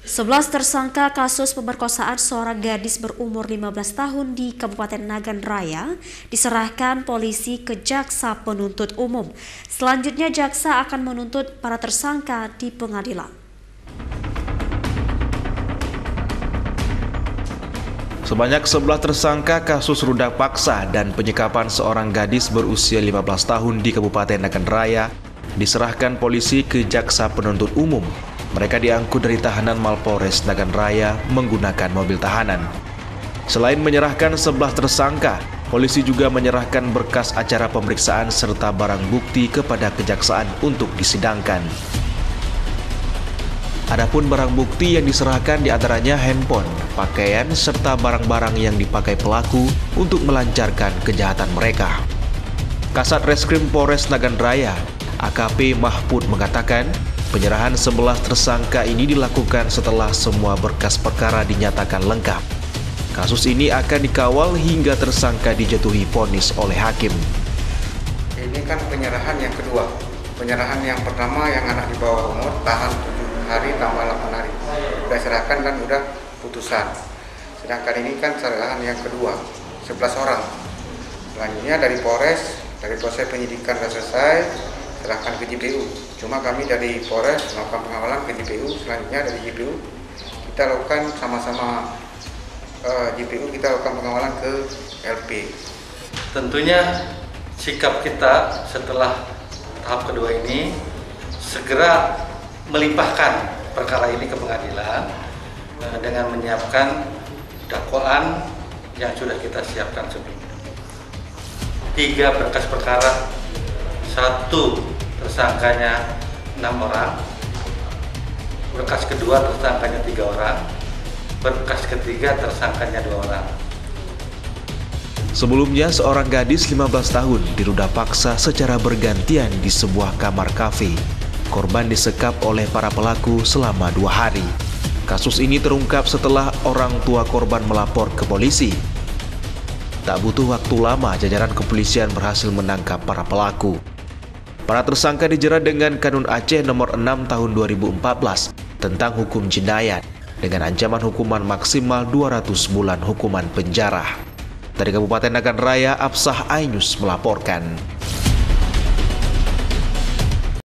11 tersangka kasus pemerkosaan seorang gadis berumur 15 tahun di Kabupaten Nagan Raya diserahkan polisi ke jaksa penuntut umum. Selanjutnya jaksa akan menuntut para tersangka di pengadilan. Sebanyak 11 tersangka kasus rudak paksa dan penyekapan seorang gadis berusia 15 tahun di Kabupaten Nagan Raya diserahkan polisi ke jaksa penuntut umum. Mereka diangkut dari tahanan Mapolres Nagan Raya menggunakan mobil tahanan. Selain menyerahkan 11 tersangka, polisi juga menyerahkan berkas acara pemeriksaan serta barang bukti kepada kejaksaan untuk disidangkan. Adapun barang bukti yang diserahkan diantaranya handphone, pakaian, serta barang-barang yang dipakai pelaku untuk melancarkan kejahatan mereka. Kasat Reskrim Polres Nagan Raya, AKP Mahfud mengatakan, penyerahan 11 tersangka ini dilakukan setelah semua berkas perkara dinyatakan lengkap. Kasus ini akan dikawal hingga tersangka dijatuhi vonis oleh hakim. Ini kan penyerahan yang kedua. Penyerahan yang pertama yang anak di bawah umur tahan 7 hari tambah 8 hari. Sudah serahkan dan sudah putusan. Sedangkan ini kan penyerahan yang kedua, 11 orang. Selanjutnya dari Polres, dari proses penyidikan sudah selesai, serahkan ke JPU. Cuma kami dari Polres melakukan pengawalan ke JPU. Selanjutnya dari JPU kita lakukan sama-sama JPU kita lakukan pengawalan ke LP. Tentunya sikap kita setelah tahap kedua ini segera melimpahkan perkara ini ke pengadilan dengan menyiapkan dakwaan yang sudah kita siapkan sebelumnya. 3 berkas perkara, 1 tersangkanya 6 orang, berkas kedua tersangkanya 3 orang, berkas ketiga tersangkanya 2 orang. Sebelumnya, seorang gadis 15 tahun dirudak paksa secara bergantian di sebuah kamar kafe. Korban disekap oleh para pelaku selama 2 hari. Kasus ini terungkap setelah orang tua korban melapor ke polisi. Tak butuh waktu lama, jajaran kepolisian berhasil menangkap para pelaku. Para tersangka dijerat dengan Kanun Aceh nomor 6 tahun 2014 tentang hukum jinayat dengan ancaman hukuman maksimal 200 bulan hukuman penjara. Dari Kabupaten Nagan Raya, Absah Ainus melaporkan.